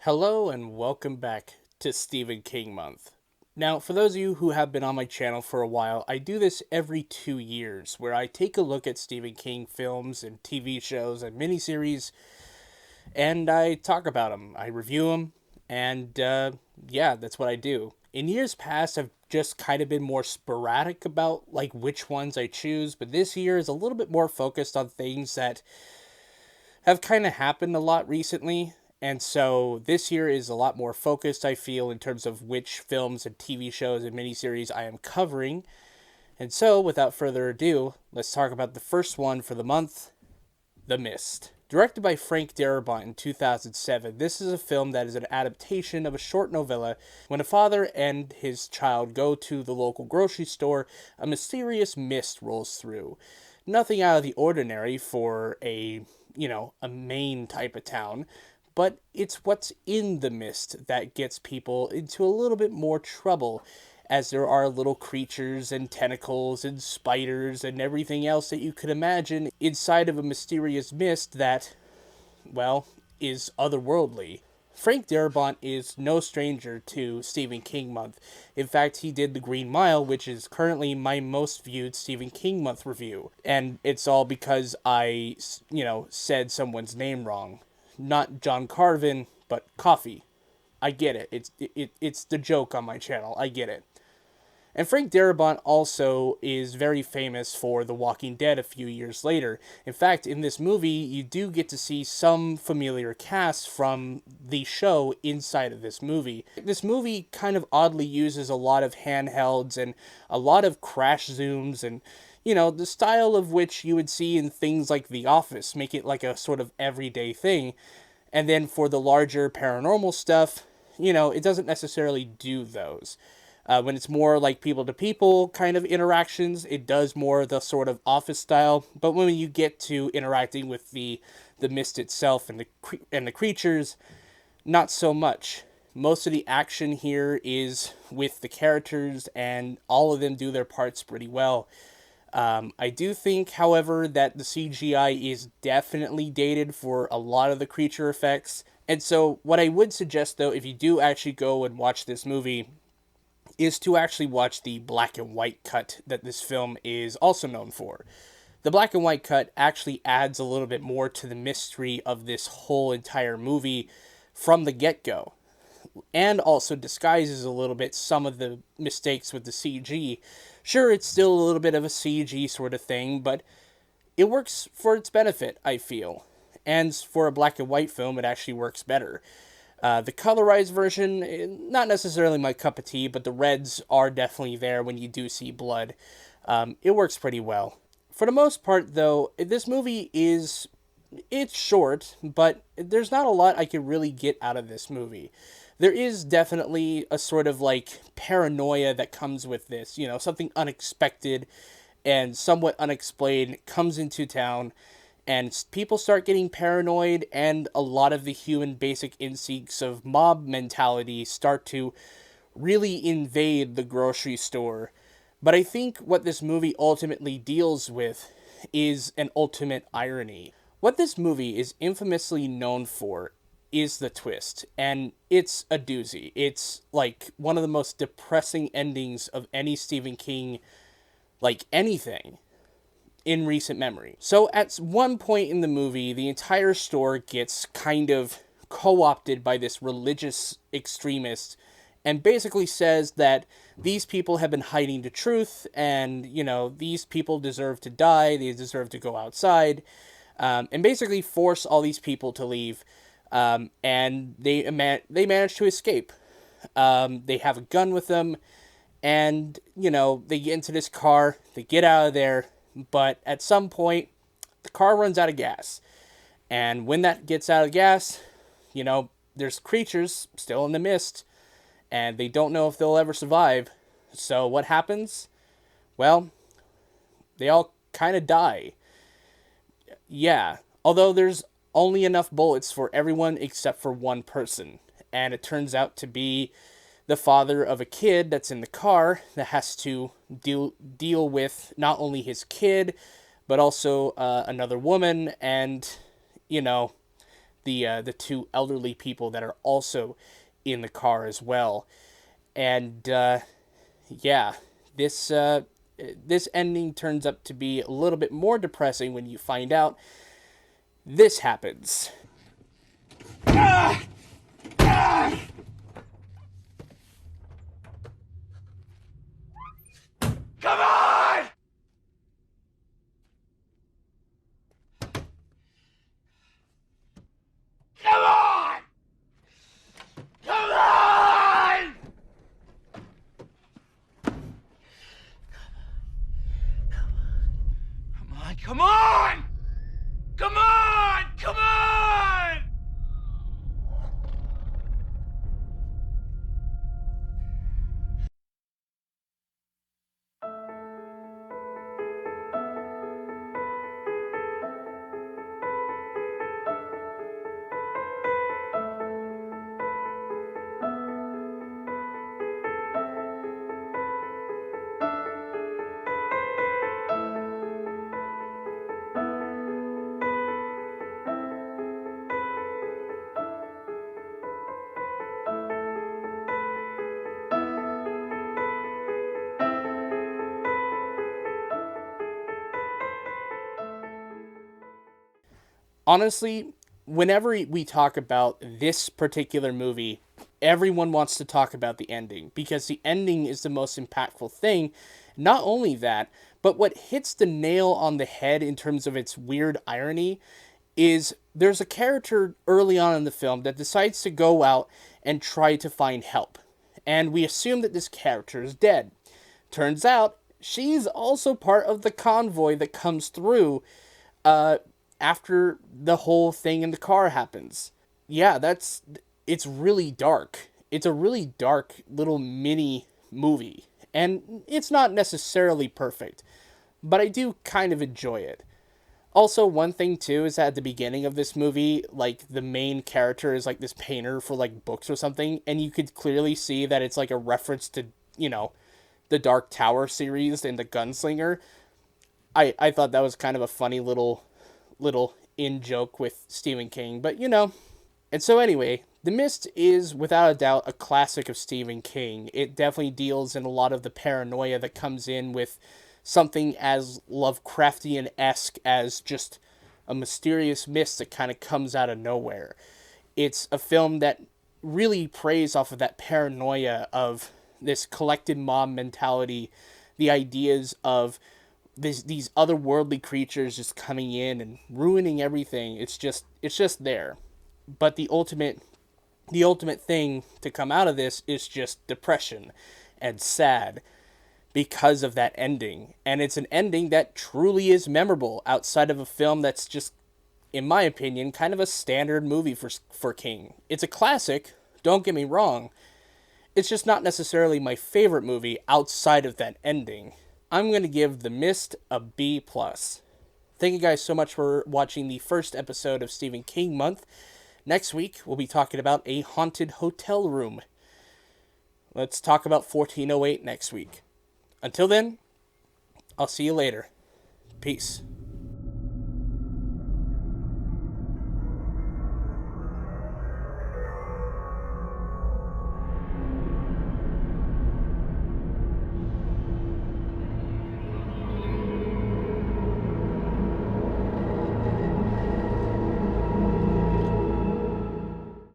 Hello and welcome back to Stephen King Month. Now, for those of you who have been on my channel for a while, I do this every 2 years where I take a look at Stephen King films and TV shows and miniseries and I talk about them. I review them, and yeah, that's what I do. In years past, I've just kind of been more sporadic about like which ones I choose, but this year is a little bit more focused on things that have kind of happened a lot recently. And so this year is a lot more focused, I feel, in terms of which films and TV shows and miniseries I am covering. And so, without further ado, let's talk about the first one for the month, The Mist. Directed by Frank Darabont in 2007, this is a film that is an adaptation of a short novella. When a father and his child go to the local grocery store, a mysterious mist rolls through. Nothing out of the ordinary for a Maine type of town, but it's what's in the mist that gets people into a little bit more trouble, as there are little creatures and tentacles and spiders and everything else that you could imagine inside of a mysterious mist that, well, is otherworldly. Frank Darabont is no stranger to Stephen King Month. In fact, he did The Green Mile, which is currently my most viewed Stephen King Month review. And it's all because I, said someone's name wrong. Not John Carvin, but Coffee. I get it. It's the joke on my channel. I get it. And Frank Darabont also is very famous for The Walking Dead a few years later. In fact, in this movie, you do get to see some familiar casts from the show inside of this movie. This movie kind of oddly uses a lot of handhelds and a lot of crash zooms and, the style of which you would see in things like The Office, make it like a sort of everyday thing. And then for the larger paranormal stuff, it doesn't necessarily do those. When it's more like people to people kind of interactions, it does more the sort of office style. But when you get to interacting with the mist itself and the creatures, not so much. Most of the action here is with the characters, and all of them do their parts pretty well. I do think, however, that the CGI is definitely dated for a lot of the creature effects. And so, what I would suggest, though, if you do actually go and watch this movie, is to actually watch the black and white cut that this film is also known for. The black and white cut actually adds a little bit more to the mystery of this whole entire movie from the get-go, and also disguises a little bit some of the mistakes with the CG. Sure, it's still a little bit of a CG sort of thing, but it works for its benefit, I feel. And for a black and white film, it actually works better. The colorized version, not necessarily my cup of tea, but the reds are definitely there when you do see blood. It works pretty well. For the most part, though, this movie it's short, but there's not a lot I can really get out of this movie. There is definitely a sort of like paranoia that comes with this, something unexpected and somewhat unexplained comes into town, and people start getting paranoid, and a lot of the human basic instincts of mob mentality start to really invade the grocery store. But I think what this movie ultimately deals with is an ultimate irony. What this movie is infamously known for is the twist, and it's a doozy. It's like one of the most depressing endings of any Stephen King, like anything, in recent memory. So at one point in the movie, the entire store gets kind of co-opted by this religious extremist and basically says that these people have been hiding the truth, and, these people deserve to die, they deserve to go outside, and basically force all these people to leave, and they manage to escape. They have a gun with them, and, they get into this car, they get out of there, but at some point, the car runs out of gas. And when that gets out of gas, there's creatures still in the mist, and they don't know if they'll ever survive. So what happens? Well, they all kind of die. Yeah, although there's only enough bullets for everyone except for one person. And it turns out to be the father of a kid that's in the car that has to deal with not only his kid, but also another woman, and, the two elderly people that are also in the car as well. And yeah, this this ending turns up to be a little bit more depressing when you find out this happens. Come on! Come on! Come on! Come on, come on! Come on! Come on! Honestly, whenever we talk about this particular movie, everyone wants to talk about the ending because the ending is the most impactful thing. Not only that, but what hits the nail on the head in terms of its weird irony is there's a character early on in the film that decides to go out and try to find help. And we assume that this character is dead. Turns out she's also part of the convoy that comes through uh, after the whole thing in the car happens. Yeah, it's really dark. It's a really dark little mini movie. And it's not necessarily perfect, but I do kind of enjoy it. Also, one thing too is that at the beginning of this movie, like the main character is like this painter for like books or something, and you could clearly see that it's like a reference to, the Dark Tower series and the Gunslinger. I thought that was kind of a funny little in joke with Stephen King, but And so anyway, The Mist is without a doubt a classic of Stephen King. It definitely deals in a lot of the paranoia that comes in with something as Lovecraftian-esque as just a mysterious mist that kind of comes out of nowhere. It's a film that really preys off of that paranoia of this collective mob mentality, the ideas of these otherworldly creatures just coming in and ruining everything. It's just there. But the ultimate thing to come out of this is just depression and sad because of that ending. And it's an ending that truly is memorable outside of a film that's just, in my opinion, kind of a standard movie for King. It's a classic, don't get me wrong. It's just not necessarily my favorite movie outside of that ending. I'm going to give The Mist a B+. Thank you guys so much for watching the first episode of Stephen King Month. Next week, we'll be talking about a haunted hotel room. Let's talk about 1408 next week. Until then, I'll see you later. Peace.